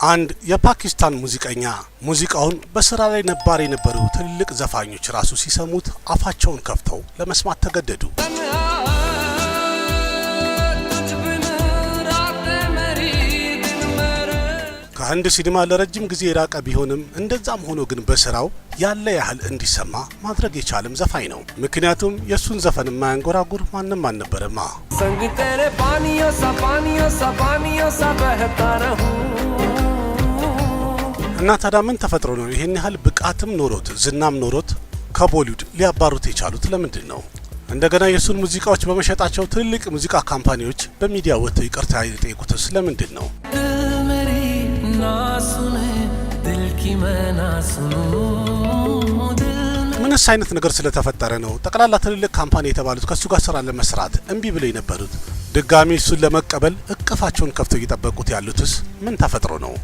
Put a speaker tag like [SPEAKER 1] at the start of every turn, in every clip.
[SPEAKER 1] አንድ የፓኪስታን ሙዚቀኛ ሙዚቃውን በስራ ላይ ነባር የነበሩ ትልልቅ ዘፋኞች ራሱ ሲሰሙት አፋቸውን ከፍተው ለመስማት ተገደዱ። ከህንድ ሲኒማ ለረጅም ጊዜ የራቀ ቢሆንም እንደዛም ሆኖ ግን በስራው ያለ ያህል እንዲሰማ ማድረግ የቻለም ዘፋኝ ነው። ምክንያቱም የሱን ዘፈን የማያንጎራጉር ማንም አልነበረማ። እና ታዲያ ምን ተፈጥሮ ነው ይሄን ያህል ብቃትም ኖሮት ዝናም ኖሮት ከቦሊውድ ሊያባሩት የቻሉት ለምንድን ነው? እንደገና የሱን ሙዚቃዎች በመሸጣቸው ትልልቅ ሙዚቃ ካምፓኒዎች በሚዲያ ወጥተው ይቅርታ የጠየቁትስ ለምንድን ነው? ምንስ አይነት ነገር ስለተፈጠረ ነው ጠቅላላ ትልልቅ ካምፓኒ የተባሉት ከሱ ጋር ስራ ለመስራት እምቢ ብለው የነበሩት ድጋሚ እሱን ለመቀበል እቅፋቸውን ከፍተው እየጠበቁት ያሉትስ ምን ተፈጥሮ ነው?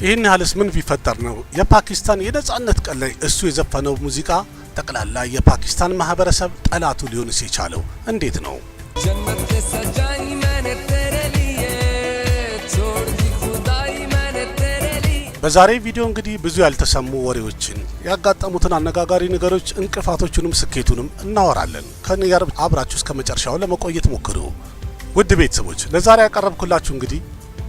[SPEAKER 1] ይህን ያህልስ ምን ቢፈጠር ነው የፓኪስታን የነጻነት ቀን ላይ እሱ የዘፈነው ሙዚቃ ጠቅላላ የፓኪስታን ማህበረሰብ ጠላቱ ሊሆንስ የቻለው እንዴት ነው? በዛሬ ቪዲዮ እንግዲህ ብዙ ያልተሰሙ ወሬዎችን ያጋጠሙትን አነጋጋሪ ነገሮች እንቅፋቶቹንም ስኬቱንም እናወራለን። ከኔ ጋር አብራችሁ እስከ መጨረሻው ለመቆየት ሞክሩ። ውድ ቤተሰቦች ለዛሬ ያቀረብኩላችሁ እንግዲህ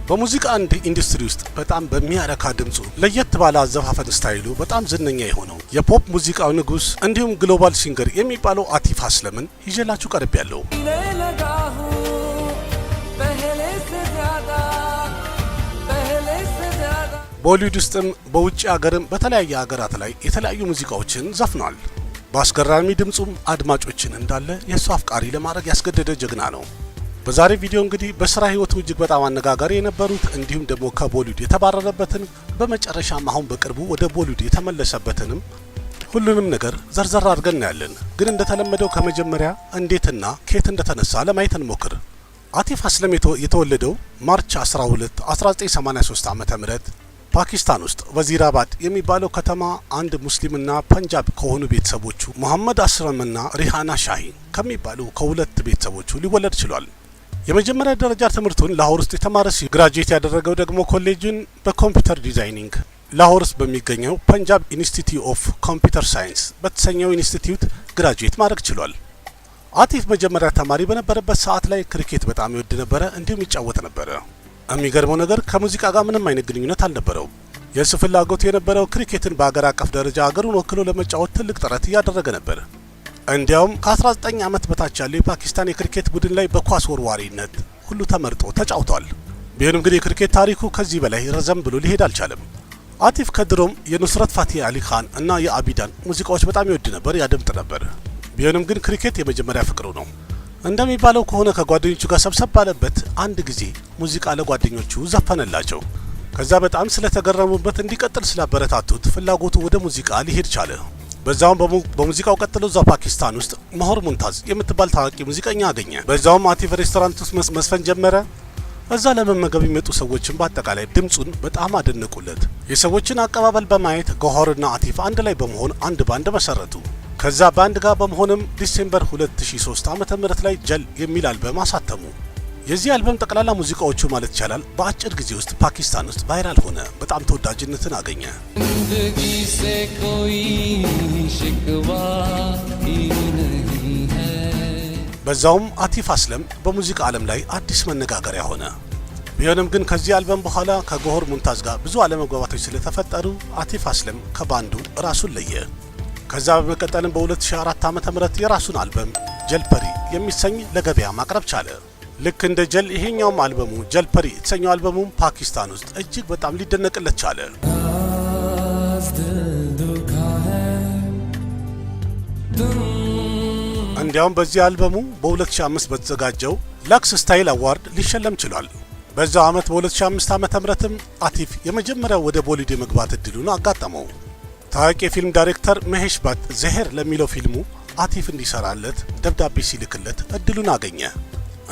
[SPEAKER 1] በሙዚቃ ኢንዱስትሪ ውስጥ በጣም በሚያረካ ድምጹ ለየት ባለ አዘፋፈን ስታይሉ በጣም ዝነኛ የሆነው የፖፕ ሙዚቃው ንጉስ እንዲሁም ግሎባል ሲንገር የሚባለው አቲፍ አስለምን ይዤላችሁ ቀርቤያለሁ። ቦሊውድ ውስጥም በውጭ ሀገርም በተለያየ ሀገራት ላይ የተለያዩ ሙዚቃዎችን ዘፍኗል። በአስገራሚ ድምጹም አድማጮችን እንዳለ የሱ አፍቃሪ ለማድረግ ያስገደደ ጀግና ነው። በዛሬ ቪዲዮ እንግዲህ በስራ ህይወቱ እጅግ በጣም አነጋጋሪ የነበሩት እንዲሁም ደግሞ ከቦሊውድ የተባረረበትን በመጨረሻም አሁን በቅርቡ ወደ ቦሊውድ የተመለሰበትንም ሁሉንም ነገር ዘርዘር አድርገን እናያለን። ግን እንደተለመደው ከመጀመሪያ እንዴትና ከየት እንደተነሳ ለማየት እንሞክር። አቲፍ አስለም የተወለደው ማርች 12 1983 ዓ.ም ፓኪስታን ውስጥ ወዚራባድ የሚባለው ከተማ አንድ ሙስሊምና ፐንጃብ ከሆኑ ቤተሰቦቹ መሐመድ አስረምና ሪሃና ሻሂን ከሚባሉ ከሁለት ቤተሰቦቹ ሊወለድ ችሏል። የመጀመሪያ ደረጃ ትምህርቱን ላሆር ውስጥ የተማረ ሲሆን ግራጁዌት ያደረገው ደግሞ ኮሌጁን በኮምፒውተር ዲዛይኒንግ ላሆር ውስጥ በሚገኘው ፐንጃብ ኢንስቲትዩት ኦፍ ኮምፒውተር ሳይንስ በተሰኘው ኢንስቲትዩት ግራጁዌት ማድረግ ችሏል። አቲፍ መጀመሪያ ተማሪ በነበረበት ሰዓት ላይ ክሪኬት በጣም ይወድ ነበረ፣ እንዲሁም ይጫወት ነበረ። የሚገርመው ነገር ከሙዚቃ ጋር ምንም አይነት ግንኙነት አልነበረው። የሱ ፍላጎት የነበረው ክሪኬትን በአገር አቀፍ ደረጃ አገሩን ወክሎ ለመጫወት ትልቅ ጥረት እያደረገ ነበር። እንዲያውም ከ19 ዓመት በታች ያለው የፓኪስታን የክሪኬት ቡድን ላይ በኳስ ወርዋሪነት ሁሉ ተመርጦ ተጫውቷል። ቢሆንም ግን የክሪኬት ታሪኩ ከዚህ በላይ ረዘም ብሎ ሊሄድ አልቻለም። አቲፍ ከድሮም የኑስረት ፋቲህ አሊ ካን እና የአቢዳን ሙዚቃዎች በጣም ይወድ ነበር፣ ያደምጥ ነበር። ቢሆንም ግን ክሪኬት የመጀመሪያ ፍቅሩ ነው። እንደሚባለው ከሆነ ከጓደኞቹ ጋር ሰብሰብ ባለበት አንድ ጊዜ ሙዚቃ ለጓደኞቹ ዘፈነላቸው። ከዛ በጣም ስለተገረሙበት እንዲቀጥል ስላበረታቱት ፍላጎቱ ወደ ሙዚቃ ሊሄድ ቻለ። በዛውም በሙዚቃው ቀጥሎ እዛው ፓኪስታን ውስጥ መሆር ሙንታዝ የምትባል ታዋቂ ሙዚቀኛ አገኘ። በዛውም አቲፍ ሬስቶራንት ውስጥ መስፈን ጀመረ። እዛ ለመመገብ የሚመጡ ሰዎችን በአጠቃላይ ድምጹን በጣም አደነቁለት። የሰዎችን አቀባበል በማየት ገሆርና አቲፍ አንድ ላይ በመሆን አንድ ባንድ መሰረቱ። ከዛ ባንድ ጋር በመሆንም ዲሴምበር 2003 ዓ.ም ላይ ጀል የሚል አልበም አሳተሙ። የዚህ አልበም ጠቅላላ ሙዚቃዎቹ ማለት ይቻላል በአጭር ጊዜ ውስጥ ፓኪስታን ውስጥ ቫይራል ሆነ፣ በጣም ተወዳጅነትን አገኘ። በዛውም አቲፍ አስለም በሙዚቃ ዓለም ላይ አዲስ መነጋገሪያ ሆነ። ቢሆንም ግን ከዚህ አልበም በኋላ ከገሆር ሙንታዝ ጋር ብዙ አለመግባባቶች ስለተፈጠሩ አቲፍ አስለም ከባንዱ ራሱን ለየ። ከዛ በመቀጠልም በ2004 ዓ.ም የራሱን አልበም ጀልፐሪ የሚሰኝ ለገበያ ማቅረብ ቻለ። ልክ እንደ ጀል ይሄኛውም አልበሙ ጀልፐሪ የተሰኘው አልበሙ ፓኪስታን ውስጥ እጅግ በጣም ሊደነቅለት ቻለ። እንዲያውም በዚህ አልበሙ በ2005 በተዘጋጀው ላክስ ስታይል አዋርድ ሊሸለም ችሏል። በዛው ዓመት በ2005 ዓ.ም አቲፍ የመጀመሪያው ወደ ቦሊውድ የመግባት እድሉን አጋጠመው። ታዋቂ የፊልም ዳይሬክተር መሄሽ ባት ዘሄር ለሚለው ፊልሙ አቲፍ እንዲሰራለት ደብዳቤ ሲልክለት እድሉን አገኘ።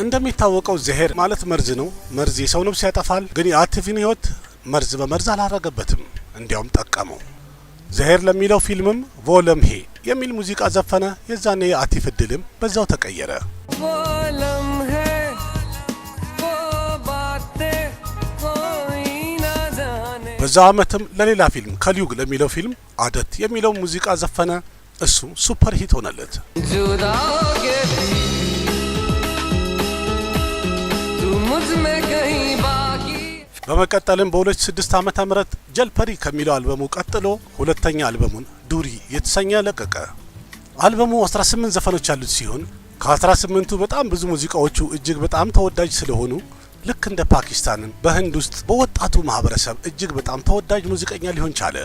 [SPEAKER 1] እንደሚታወቀው ዘሄር ማለት መርዝ ነው። መርዝ የሰው ነፍስ ያጠፋል። ግን የአቲፍን ህይወት መርዝ በመርዝ አላረገበትም። እንዲያውም ጠቀመው። ዘሄር ለሚለው ፊልምም ቮለም ሄ የሚል ሙዚቃ ዘፈነ። የዛኔ የአቲፍ እድልም በዛው ተቀየረ። በዛ አመትም ለሌላ ፊልም ከሊዩግ ለሚለው ፊልም አደት የሚለው ሙዚቃ ዘፈነ። እሱ ሱፐር ሂት ሆነለት። በመቀጠልም በ2006 ዓመተ ምህረት ጀልፐሪ ከሚለው አልበሙ ቀጥሎ ሁለተኛ አልበሙን ዱሪ የተሰኘ ለቀቀ። አልበሙ 18 ዘፈኖች ያሉት ሲሆን ከ18ቱ በጣም ብዙ ሙዚቃዎቹ እጅግ በጣም ተወዳጅ ስለሆኑ ልክ እንደ ፓኪስታንን በህንድ ውስጥ በወጣቱ ማህበረሰብ እጅግ በጣም ተወዳጅ ሙዚቀኛ ሊሆን ቻለ።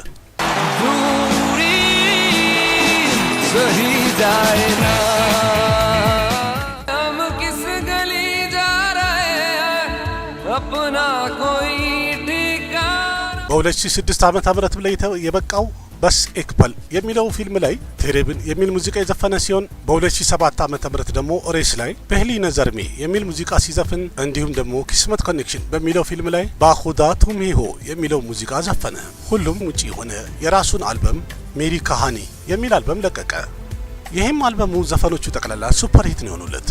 [SPEAKER 1] በ2006 ዓመተ ምህረት ላይ የበቃው በስ ኤክፐል የሚለው ፊልም ላይ ቴሬብን የሚል ሙዚቃ የዘፈነ ሲሆን በ2007 ዓመተ ምህረት ደግሞ ሬስ ላይ በህሊ ነዘርሜ የሚል ሙዚቃ ሲዘፍን እንዲሁም ደግሞ ኪስመት ኮኔክሽን በሚለው ፊልም ላይ ባኹዳ ቱምሂሆ የሚለው ሙዚቃ ዘፈነ። ሁሉም ውጪ የሆነ የራሱን አልበም ሜሪ ካሃኒ የሚል አልበም ለቀቀ። ይህም አልበሙ ዘፈኖቹ ጠቅላላ ሱፐር ሂት ነው የሆኑለት።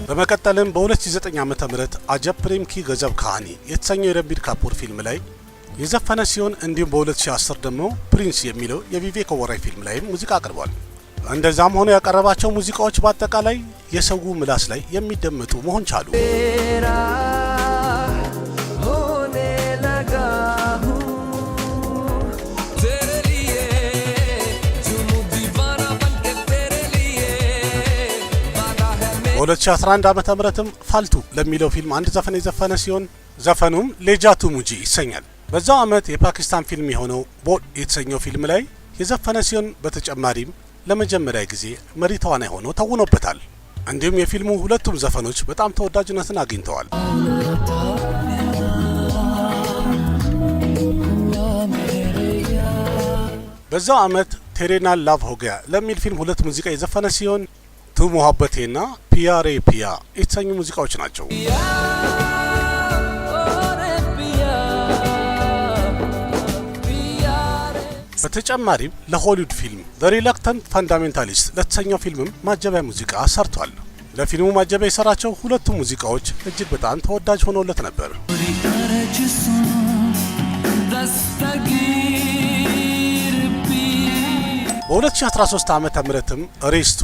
[SPEAKER 1] በመቀጠልም በ2009 ዓመተ ምህረት አጀብ ፕሬም ኪ ገዘብ ካሃኒ የተሰኘው የረንቢር ካፑር ፊልም ላይ የዘፈነ ሲሆን እንዲሁም በ2010 ደግሞ ፕሪንስ የሚለው የቪቬክ ኦበራይ ፊልም ላይ ሙዚቃ አቅርቧል። እንደዛም ሆኖ ያቀረባቸው ሙዚቃዎች በአጠቃላይ የሰው ምላስ ላይ የሚደመጡ መሆን ቻሉ። በ2011 ዓመተ ምህረትም ፋልቱ ለሚለው ፊልም አንድ ዘፈን የዘፈነ ሲሆን ዘፈኑም ሌጃቱ ሙጂ ይሰኛል። በዛው አመት የፓኪስታን ፊልም የሆነው ቦድ የተሰኘው ፊልም ላይ የዘፈነ ሲሆን በተጨማሪም ለመጀመሪያ ጊዜ መሪ ተዋናይ ሆኖ ተውኖበታል። እንዲሁም የፊልሙ ሁለቱም ዘፈኖች በጣም ተወዳጅነትን አግኝተዋል። በዛው አመት ቴሬና ላቭ ሆገያ ለሚል ፊልም ሁለት ሙዚቃ የዘፈነ ሲሆን ቱ ሙሐበቴና ፒያሬ ፒያ የተሰኙ ሙዚቃዎች ናቸው። በተጨማሪም ለሆሊውድ ፊልም ዘ ሪለክታንት ፋንዳሜንታሊስት ለተሰኘው ፊልምም ማጀቢያ ሙዚቃ ሰርቷል። ለፊልሙ ማጀቢያ የሰራቸው ሁለቱ ሙዚቃዎች እጅግ በጣም ተወዳጅ ሆኖለት ነበር። በ2013 ዓመተ ምህረትም ሬስቱ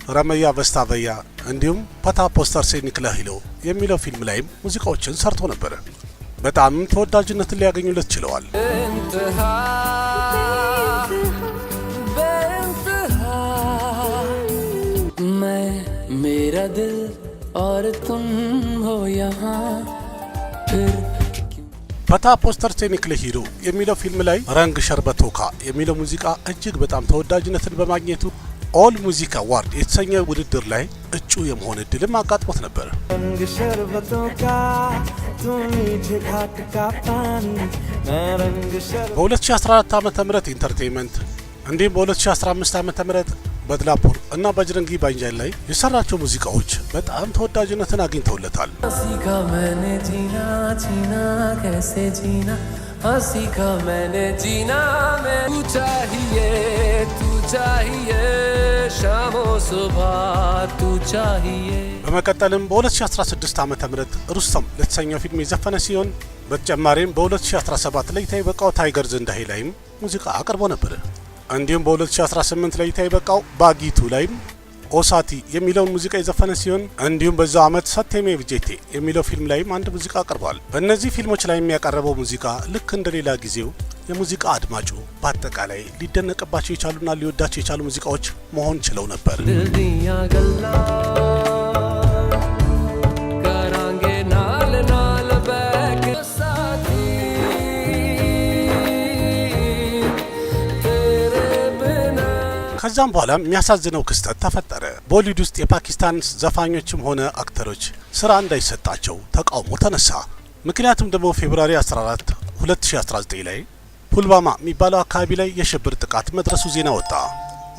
[SPEAKER 1] ረመያ በስታበያ እንዲሁም ፓታ ፖስተር ሴ ኒክላ ሂሎ የሚለው ፊልም ላይም ሙዚቃዎችን ሰርቶ ነበር። በጣም ተወዳጅነትን ሊያገኙለት ችለዋል። ፓታ ፖስተር ሴ ኒክላ ሂሎ የሚለው ፊልም ላይ ረንግ ሸርበቶካ የሚለው ሙዚቃ እጅግ በጣም ተወዳጅነትን በማግኘቱ ኦል ሙዚክ አዋርድ የተሰኘ ውድድር ላይ እጩ የመሆን እድልም አጋጥሞት ነበር። በ2014 ዓመተ ምህረት ኢንተርቴይንመንት እንዲሁም በ2015 ዓመተ ምህረት በድላፑር እና በጅረንጊ ባንጃን ላይ የሰራቸው ሙዚቃዎች በጣም ተወዳጅነትን አግኝተውለታል። በመቀጠልም በ2016 ዓመተ ምህረት ሩስተም ለተሰኘው ፊልም የዘፈነ ሲሆን በተጨማሪም በ2017 ላይ የበቃው ታይገር ዘንዳሄ ላይም ሙዚቃ አቅርቦ ነበር። እንዲሁም በ2018 ላይ የበቃው ባጊቱ ላይም ኦሳቲ የሚለውን ሙዚቃ የዘፈነ ሲሆን እንዲሁም በዛው አመት ሰቴሜ ቪጄቴ የሚለው ፊልም ላይም አንድ ሙዚቃ አቅርቧል። በእነዚህ ፊልሞች ላይ የሚያቀርበው ሙዚቃ ልክ እንደሌላ ጊዜው የሙዚቃ አድማጩ በአጠቃላይ ሊደነቅባቸው የቻሉና ሊወዳቸው የቻሉ ሙዚቃዎች መሆን ችለው ነበር። ከዛም በኋላ የሚያሳዝነው ክስተት ተፈጠረ። ቦሊውድ ውስጥ የፓኪስታን ዘፋኞችም ሆነ አክተሮች ስራ እንዳይሰጣቸው ተቃውሞ ተነሳ። ምክንያቱም ደግሞ ፌብሩዋሪ 14 2019 ላይ ፑልባማ የሚባለው አካባቢ ላይ የሽብር ጥቃት መድረሱ ዜና ወጣ።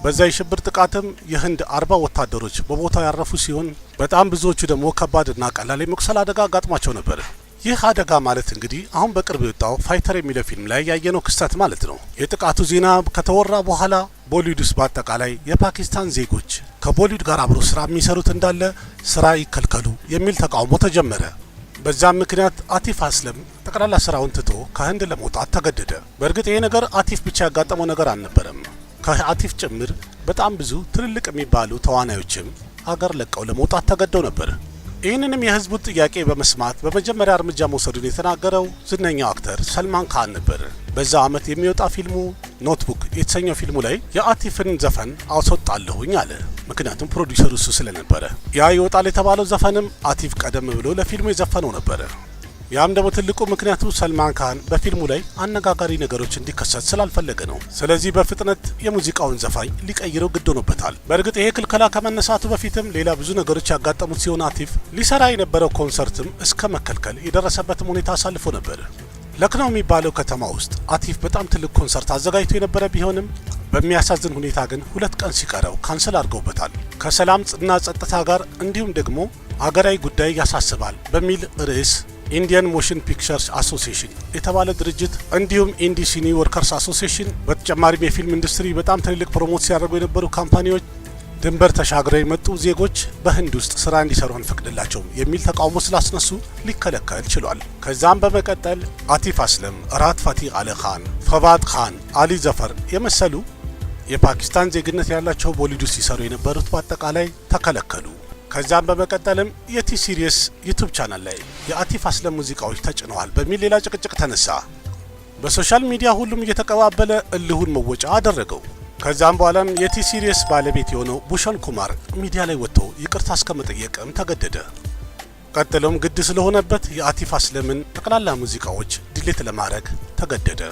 [SPEAKER 1] በዛ የሽብር ጥቃትም የህንድ 40 ወታደሮች በቦታው ያረፉ ሲሆን በጣም ብዙዎቹ ደግሞ ከባድና ቀላል የመቁሰል አደጋ አጋጥሟቸው ነበር። ይህ አደጋ ማለት እንግዲህ አሁን በቅርብ የወጣው ፋይተር የሚለው ፊልም ላይ ያየነው ክስተት ማለት ነው። የጥቃቱ ዜና ከተወራ በኋላ ቦሊውድ ውስጥ በአጠቃላይ የፓኪስታን ዜጎች ከቦሊውድ ጋር አብሮ ስራ የሚሰሩት እንዳለ ስራ ይከልከሉ የሚል ተቃውሞ ተጀመረ። በዛም ምክንያት አቲፍ አስለም ጠቅላላ ስራውን ትቶ ከህንድ ለመውጣት ተገደደ። በእርግጥ ይሄ ነገር አቲፍ ብቻ ያጋጠመው ነገር አልነበረም። ከአቲፍ ጭምር በጣም ብዙ ትልልቅ የሚባሉ ተዋናዮችም ሀገር ለቀው ለመውጣት ተገደው ነበር። ይህንንም የህዝቡን ጥያቄ በመስማት በመጀመሪያ እርምጃ መውሰዱን የተናገረው ዝነኛው አክተር ሰልማን ካን ነበር። በዛ አመት የሚወጣ ፊልሙ ኖትቡክ የተሰኘው ፊልሙ ላይ የአቲፍን ዘፈን አስወጣለሁኝ አለ። ምክንያቱም ፕሮዲውሰሩ እሱ ስለነበረ። ያ ይወጣል የተባለው ዘፈንም አቲፍ ቀደም ብሎ ለፊልሙ የዘፈነው ነበረ። ያም ደግሞ ትልቁ ምክንያቱ ሰልማን ካን በፊልሙ ላይ አነጋጋሪ ነገሮች እንዲከሰት ስላልፈለገ ነው። ስለዚህ በፍጥነት የሙዚቃውን ዘፋኝ ሊቀይረው ግድ ሆኖበታል። በእርግጥ ይሄ ክልከላ ከመነሳቱ በፊትም ሌላ ብዙ ነገሮች ያጋጠሙት ሲሆን አቲፍ ሊሰራ የነበረው ኮንሰርትም እስከ መከልከል የደረሰበትም ሁኔታ አሳልፎ ነበር። ለክነው የሚባለው ከተማ ውስጥ አቲፍ በጣም ትልቅ ኮንሰርት አዘጋጅቶ የነበረ ቢሆንም በሚያሳዝን ሁኔታ ግን 2 ቀን ሲቀረው ካንሰል አድርገውበታል። ከሰላምና ጸጥታ ጋር እንዲሁም ደግሞ አገራዊ ጉዳይ ያሳስባል በሚል ርዕስ ኢንዲያን ሞሽን ፒክቸርስ አሶሲዬሽን የተባለ ድርጅት እንዲሁም ኢንዲ ሲኒ ወርከርስ አሶሲዬሽን በተጨማሪም የፊልም ኢንዱስትሪ በጣም ትልልቅ ፕሮሞት ሲያደርጉ የነበሩ ካምፓኒዎች ድንበር ተሻግረው የመጡ ዜጎች በህንድ ውስጥ ስራ እንዲሰሩ አንፈቅድላቸውም የሚል ተቃውሞ ስላስነሱ ሊከለከል ችሏል። ከዛም በመቀጠል አቲፍ አስለም፣ ራት ፋቲህ አሊ ካን፣ ፈዋድ ካን፣ አሊ ዘፈር የመሰሉ የፓኪስታን ዜግነት ያላቸው ቦሊውድ ውስጥ ሲሰሩ የነበሩት በአጠቃላይ ተከለከሉ። ከዛም በመቀጠልም የቲ ሲሪየስ ዩቲዩብ ቻናል ላይ የአቲፍ አስለም ሙዚቃዎች ተጭነዋል በሚል ሌላ ጭቅጭቅ ተነሳ። በሶሻል ሚዲያ ሁሉም እየተቀባበለ እልሁን መወጫ አደረገው። ከዛም በኋላም የቲ ሲሪየስ ባለቤት የሆነው ቡሸን ኩማር ሚዲያ ላይ ወጥቶ ይቅርታ እስከመጠየቅም ተገደደ። ቀጥሎም ግድ ስለሆነበት የአቲፍ አስለምን ጠቅላላ ሙዚቃዎች ዲሌት ለማድረግ ተገደደ።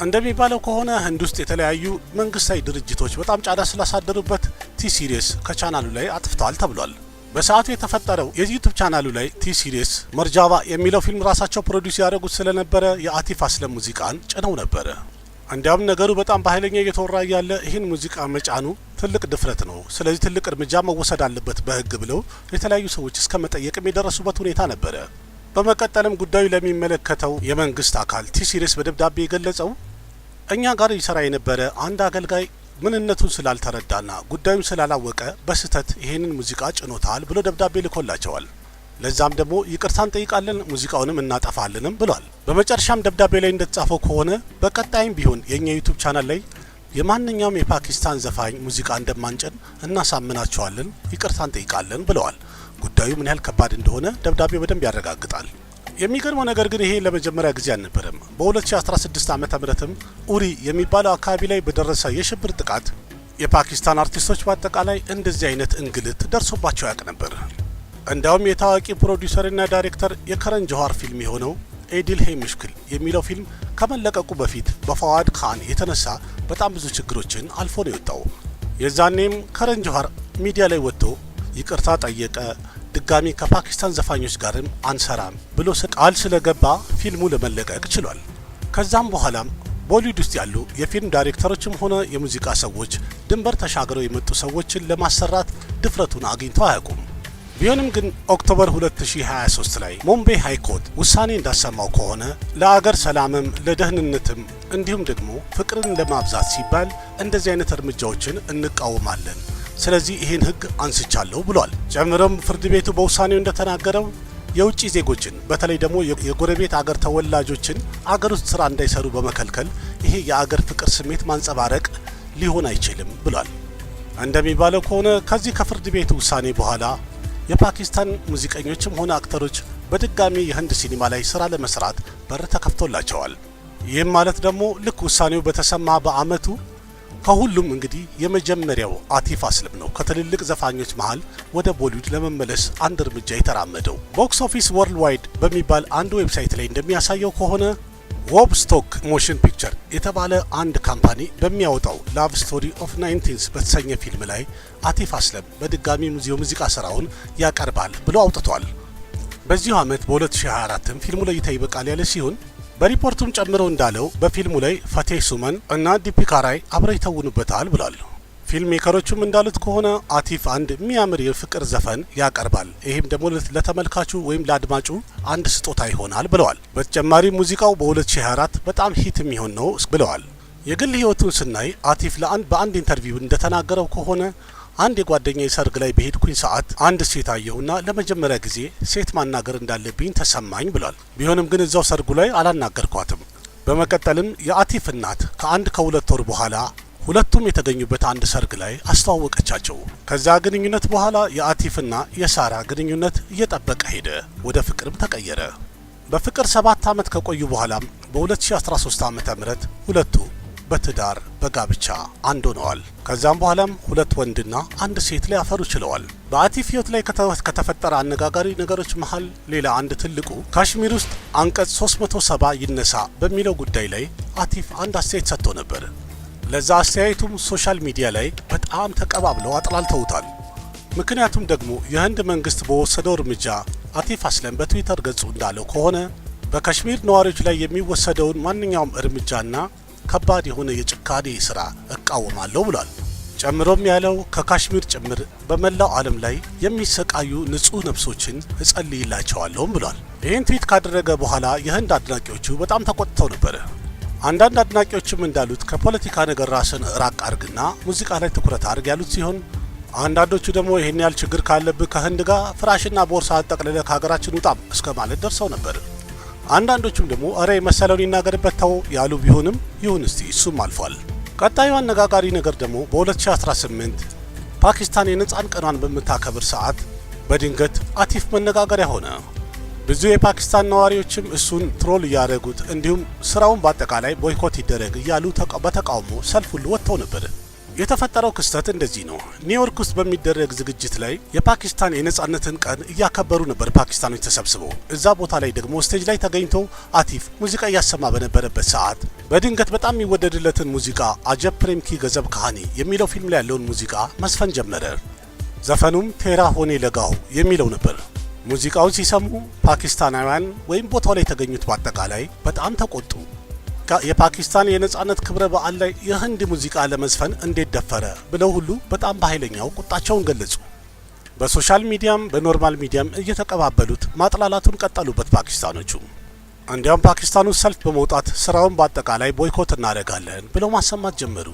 [SPEAKER 1] እንደሚባለው ከሆነ ህንድ ውስጥ የተለያዩ መንግስታዊ ድርጅቶች በጣም ጫና ስላሳደሩበት ቲ ሲሪየስ ከቻናሉ ላይ አጥፍተዋል ተብሏል። በሰዓቱ የተፈጠረው የዩቲዩብ ቻናሉ ላይ ቲ ሲሪየስ መርጃቫ የሚለው ፊልም ራሳቸው ፕሮዲውስ ያደረጉት ስለነበረ የአቲፍ አስለም ሙዚቃን ጭነው ነበረ። እንዲያውም ነገሩ በጣም በኃይለኛ እየተወራ ያለ ይህን ሙዚቃ መጫኑ ትልቅ ድፍረት ነው፣ ስለዚህ ትልቅ እርምጃ መወሰድ አለበት በህግ ብለው የተለያዩ ሰዎች እስከ መጠየቅም የደረሱበት ሁኔታ ነበረ። በመቀጠልም ጉዳዩ ለሚመለከተው የመንግስት አካል ቲ ሲሪየስ በደብዳቤ የገለጸው እኛ ጋር ይሰራ የነበረ አንድ አገልጋይ ምንነቱን ስላልተረዳና ጉዳዩን ስላላወቀ በስህተት ይሄንን ሙዚቃ ጭኖታል ብሎ ደብዳቤ ልኮላቸዋል። ለዛም ደግሞ ይቅርታ እንጠይቃለን፣ ሙዚቃውንም እናጠፋልንም ብሏል። በመጨረሻም ደብዳቤ ላይ እንደተጻፈው ከሆነ በቀጣይም ቢሆን የኛ ዩቲዩብ ቻናል ላይ የማንኛውም የፓኪስታን ዘፋኝ ሙዚቃ እንደማንጭን እናሳምናቸዋለን፣ ይቅርታ እንጠይቃለን ብለዋል። ጉዳዩ ምን ያህል ከባድ እንደሆነ ደብዳቤው በደንብ ያረጋግጣል። የሚገርመው ነገር ግን ይሄ ለመጀመሪያ ጊዜ አልነበረም። በ2016 ዓመተ ምህረትም ኡሪ የሚባለው አካባቢ ላይ በደረሰ የሽብር ጥቃት የፓኪስታን አርቲስቶች በአጠቃላይ እንደዚህ አይነት እንግልት ደርሶባቸው ያውቅ ነበር። እንዳውም የታዋቂ ፕሮዲውሰርና ዳይሬክተር የከረን ጆሃር ፊልም የሆነው ኤዲል ሄ ሙሽኪል የሚለው ፊልም ከመለቀቁ በፊት በፈዋድ ካን የተነሳ በጣም ብዙ ችግሮችን አልፎ ነው የወጣው። የዛኔም ከረን ጆሃር ሚዲያ ላይ ወጥቶ ይቅርታ ጠየቀ። ድጋሚ ከፓኪስታን ዘፋኞች ጋርም አንሰራም ብሎ ቃል ስለገባ ፊልሙ ለመለቀቅ ችሏል። ከዛም በኋላም ቦሊውድ ውስጥ ያሉ የፊልም ዳይሬክተሮችም ሆነ የሙዚቃ ሰዎች ድንበር ተሻግረው የመጡ ሰዎችን ለማሰራት ድፍረቱን አግኝተው አያውቁም። ቢሆንም ግን ኦክቶበር 2023 ላይ ሞምቤ ሃይኮርት ውሳኔ እንዳሰማው ከሆነ ለአገር ሰላምም ለደህንነትም እንዲሁም ደግሞ ፍቅርን ለማብዛት ሲባል እንደዚህ አይነት እርምጃዎችን እንቃወማለን፣ ስለዚህ ይህን ህግ አንስቻለሁ ብሏል። ጨምሮም ፍርድ ቤቱ በውሳኔው እንደተናገረው የውጭ ዜጎችን በተለይ ደግሞ የጎረቤት አገር ተወላጆችን አገር ውስጥ ስራ እንዳይሰሩ በመከልከል ይሄ የአገር ፍቅር ስሜት ማንጸባረቅ ሊሆን አይችልም ብሏል። እንደሚባለው ከሆነ ከዚህ ከፍርድ ቤቱ ውሳኔ በኋላ የፓኪስታን ሙዚቀኞችም ሆነ አክተሮች በድጋሚ የህንድ ሲኒማ ላይ ስራ ለመስራት በር ተከፍቶላቸዋል። ይህም ማለት ደግሞ ልክ ውሳኔው በተሰማ በአመቱ ከሁሉም እንግዲህ የመጀመሪያው አቲፍ አስለም ነው ከትልልቅ ዘፋኞች መሃል ወደ ቦሊውድ ለመመለስ አንድ እርምጃ የተራመደው። ቦክስ ኦፊስ ወርልድ ዋይድ በሚባል አንድ ዌብሳይት ላይ እንደሚያሳየው ከሆነ ዎብ ስቶክ ሞሽን ፒክቸር የተባለ አንድ ካምፓኒ በሚያወጣው ላቭ ስቶሪ ኦፍ 19 በተሰኘ ፊልም ላይ አቲፍ አስለም በድጋሚ ሙዚቃ ስራውን ያቀርባል ብሎ አውጥቷል። በዚሁ አመት በ2024 ፊልሙ ለእይታ ይበቃል ያለ ሲሆን በሪፖርቱም ጨምሮ እንዳለው በፊልሙ ላይ ፈቴህ ሱመን እና ዲፒካ ራይ አብረው ይተውኑበታል ብሏል። ፊልም ሜከሮቹም እንዳሉት ከሆነ አቲፍ አንድ የሚያምር የፍቅር ዘፈን ያቀርባል። ይህም ደግሞ ለተመልካቹ ወይም ለአድማጩ አንድ ስጦታ ይሆናል ብለዋል። በተጨማሪም ሙዚቃው በ2024 በጣም ሂት የሚሆን ነው ብለዋል። የግል ህይወቱን ስናይ አቲፍ በአንድ ኢንተርቪው እንደተናገረው ከሆነ አንድ የጓደኛዬ ሰርግ ላይ በሄድኩኝ ሰዓት አንድ ሴት አየሁና ለመጀመሪያ ጊዜ ሴት ማናገር እንዳለብኝ ተሰማኝ ብሏል። ቢሆንም ግን እዛው ሰርጉ ላይ አላናገርኳትም። በመቀጠልም የአቲፍ እናት ከሁለት ወር በኋላ ሁለቱም የተገኙበት አንድ ሰርግ ላይ አስተዋወቀቻቸው። ከዛ ግንኙነት በኋላ የአቲፍና የሳራ ግንኙነት እየጠበቀ ሄደ፣ ወደ ፍቅርም ተቀየረ። በፍቅር 7 ዓመት ከቆዩ በኋላም በ2013 ዓ.ም ሁለቱ በትዳር በጋብቻ አንድ ሆነዋል። ከዛም በኋላም 2 ወንድና 1 ሴት ላይ ያፈሩ ችለዋል። በአቲፍ ህይወት ላይ ከተፈጠረ አነጋጋሪ ነገሮች መሃል ሌላ አንድ ትልቁ ካሽሚር ውስጥ አንቀጽ 370 ይነሳ በሚለው ጉዳይ ላይ አቲፍ አንድ አስተያየት ሰጥቶ ነበር። ለዛ አስተያየቱም ሶሻል ሚዲያ ላይ በጣም ተቀባብለው አጥላልተውታል። ምክንያቱም ደግሞ የህንድ መንግስት በወሰደው እርምጃ አቲፍ አስለም በትዊተር ገጹ እንዳለው ከሆነ በካሽሚር ነዋሪዎች ላይ የሚወሰደውን ማንኛውም እርምጃና ከባድ የሆነ የጭካኔ ስራ እቃወማለሁ ብሏል። ጨምሮም ያለው ከካሽሚር ጭምር በመላው ዓለም ላይ የሚሰቃዩ ንጹህ ነፍሶችን እጸልይላቸዋለሁም ብሏል። ይህን ትዊት ካደረገ በኋላ የህንድ አድናቂዎቹ በጣም ተቆጥተው ነበር። አንዳንድ አድናቂዎችም እንዳሉት ከፖለቲካ ነገር ራስን ራቅ አርግና ሙዚቃ ላይ ትኩረት አድርግ ያሉት ሲሆን አንዳንዶቹ ደግሞ ይህን ያህል ችግር ካለብህ ከህንድ ጋር ፍራሽና ቦርሳ አጠቅልለህ ከሀገራችን ውጣም እስከ ማለት ደርሰው ነበር። አንዳንዶቹም ደግሞ እረ የመሰለውን ይናገርበት ተው ያሉ ቢሆንም ይሁን እስቲ እሱም አልፏል። ቀጣዩ አነጋጋሪ ነገር ደግሞ በ2018 ፓኪስታን የነጻን ቀኗን በምታከብር ሰዓት በድንገት አቲፍ መነጋገሪያ ሆነ። ብዙ የፓኪስታን ነዋሪዎችም እሱን ትሮል እያደረጉት እንዲሁም ስራውን በአጠቃላይ ቦይኮት ይደረግ እያሉ በተቃውሞ ሰልፍ ሁሉ ወጥተው ነበር። የተፈጠረው ክስተት እንደዚህ ነው። ኒውዮርክ ውስጥ በሚደረግ ዝግጅት ላይ የፓኪስታን የነጻነትን ቀን እያከበሩ ነበር ፓኪስታኖች ተሰብስበው። እዛ ቦታ ላይ ደግሞ ስቴጅ ላይ ተገኝቶ አቲፍ ሙዚቃ እያሰማ በነበረበት ሰዓት በድንገት በጣም የሚወደድለትን ሙዚቃ አጀብ ፕሬም ኪ ገዘብ ካሃኒ የሚለው ፊልም ላይ ያለውን ሙዚቃ መስፈን ጀመረ። ዘፈኑም ቴራ ሆኔ ለጋው የሚለው ነበር። ሙዚቃውን ሲሰሙ ፓኪስታናውያን ወይም ቦታው ላይ የተገኙት በአጠቃላይ በጣም ተቆጡ። የፓኪስታን የነጻነት ክብረ በዓል ላይ የህንድ ሙዚቃ ለመዝፈን እንዴት ደፈረ ብለው ሁሉ በጣም በኃይለኛው ቁጣቸውን ገለጹ። በሶሻል ሚዲያም በኖርማል ሚዲያም እየተቀባበሉት ማጥላላቱን ቀጠሉበት ፓኪስታኖቹ። እንዲያውም ፓኪስታኑ ሰልፍ በመውጣት ስራውን በአጠቃላይ ቦይኮት እናደርጋለን ብለው ማሰማት ጀመሩ።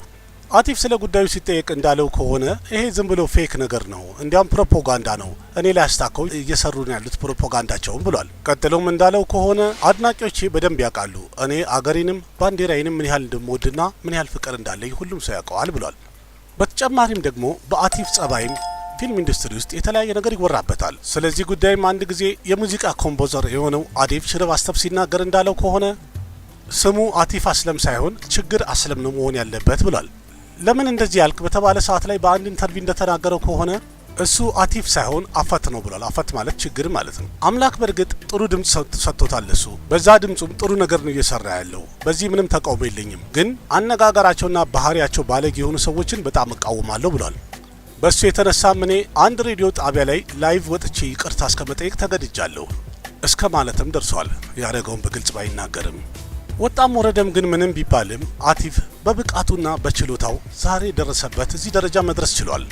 [SPEAKER 1] አቲፍ ስለ ጉዳዩ ሲጠየቅ እንዳለው ከሆነ ይሄ ዝም ብሎ ፌክ ነገር ነው፣ እንዲያውም ፕሮፓጋንዳ ነው፣ እኔ ላይ አስታከው እየሰሩ ነው ያሉት ፕሮፓጋንዳቸውን ብሏል። ቀጥሎም እንዳለው ከሆነ አድናቂዎቼ በደንብ ያውቃሉ እኔ አገሬንም ባንዲራዬንም ምን ያህል እንደምወድና ምን ያህል ፍቅር እንዳለኝ ሁሉም ሰው ያውቀዋል ብሏል። በተጨማሪም ደግሞ በአቲፍ ጸባይም ፊልም ኢንዱስትሪ ውስጥ የተለያየ ነገር ይወራበታል። ስለዚህ ጉዳይም አንድ ጊዜ የሙዚቃ ኮምፖዘር የሆነው አዴቭ ሽርቫስተቭ ሲናገር እንዳለው ከሆነ ስሙ አቲፍ አስለም ሳይሆን ችግር አስለም ነው መሆን ያለበት ብሏል። ለምን እንደዚህ ያልክ በተባለ ሰዓት ላይ በአንድ ኢንተርቪው እንደተናገረው ከሆነ እሱ አቲፍ ሳይሆን አፈት ነው ብሏል። አፈት ማለት ችግር ማለት ነው። አምላክ በእርግጥ ጥሩ ድምጽ ሰጥቶታል። እሱ በዛ ድምጹም ጥሩ ነገር ነው እየሰራ ያለው። በዚህ ምንም ተቃውሞ የለኝም። ግን አነጋገራቸውና ባህሪያቸው ባለጌ የሆኑ ሰዎችን በጣም እቃወማለሁ ብሏል። በሱ የተነሳም እኔ አንድ ሬዲዮ ጣቢያ ላይ ላይቭ ወጥቼ ይቅርታ እስከ መጠየቅ ተገድጃለሁ እስከ ማለትም ደርሷል። ያደረገውን በግልጽ ባይናገርም ወጣም ወረደም ግን ምንም ቢባልም አቲፍ በብቃቱና በችሎታው ዛሬ ደረሰበት እዚህ ደረጃ መድረስ ችሏል።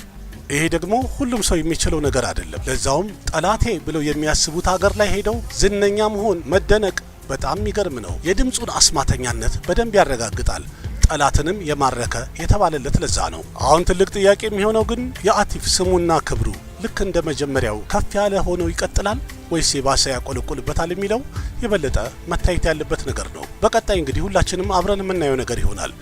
[SPEAKER 1] ይሄ ደግሞ ሁሉም ሰው የሚችለው ነገር አይደለም። ለዛውም ጠላቴ ብለው የሚያስቡት ሀገር ላይ ሄደው ዝነኛ መሆን መደነቅ በጣም የሚገርም ነው። የድምጹን አስማተኛነት በደንብ ያረጋግጣል። ጠላትንም የማረከ የተባለለት ለዛ ነው። አሁን ትልቅ ጥያቄ የሚሆነው ግን የአቲፍ ስሙና ክብሩ ልክ እንደ መጀመሪያው ከፍ ያለ ሆኖ ይቀጥላል ወይስ የባሰ ያቆለቁልበታል የሚለው የበለጠ መታየት ያለበት ነገር ነው። በቀጣይ እንግዲህ ሁላችንም አብረን የምናየው ነገር ይሆናል።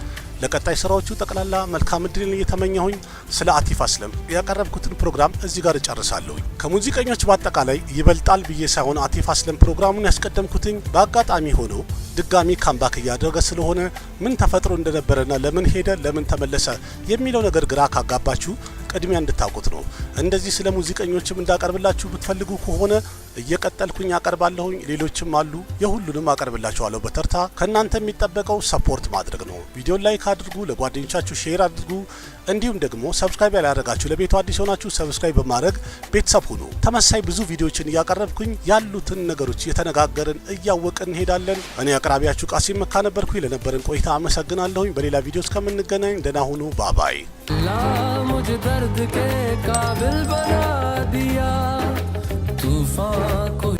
[SPEAKER 1] ለቀጣይ ስራዎቹ ጠቅላላ መልካም እድል እየተመኘሁኝ ስለ አቲፍ አስለም ያቀረብኩትን ፕሮግራም እዚህ ጋር እጨርሳለሁ። ከሙዚቀኞች በአጠቃላይ ይበልጣል ብዬ ሳይሆን አቲፍ አስለም ፕሮግራሙን ያስቀደምኩትኝ በአጋጣሚ ሆኖ ድጋሚ ካምባክ እያደረገ ስለሆነ ምን ተፈጥሮ እንደነበረና ለምን ሄደ ለምን ተመለሰ የሚለው ነገር ግራ ካጋባችሁ ቅድሚያ እንድታውቁት ነው። እንደዚህ ስለ ሙዚቀኞችም እንዳቀርብላችሁ ብትፈልጉ ከሆነ እየቀጠልኩኝ አቀርባለሁኝ። ሌሎችም አሉ፣ የሁሉንም አቀርብላችኋለሁ በተርታ። ከእናንተ የሚጠበቀው ሰፖርት ማድረግ ነው። ቪዲዮን ላይክ አድርጉ፣ ለጓደኞቻችሁ ሼር አድርጉ። እንዲሁም ደግሞ ሰብስክራይብ ያላደረጋችሁ ለቤቱ አዲስ ሆናችሁ ሰብስክራይብ በማድረግ ቤተሰብ ሁኑ። ተመሳሳይ ብዙ ቪዲዮዎችን እያቀረብኩኝ ያሉትን ነገሮች እየተነጋገርን እያወቅን እንሄዳለን። እኔ አቅራቢያችሁ ቃሲም መካ ነበርኩኝ። ለነበረን ቆይታ አመሰግናለሁኝ። በሌላ ቪዲዮ እስከምንገናኝ ደህና ሁኑ። ባባይ
[SPEAKER 2] मुझे दर्द के काबिल बना दिया तूफान को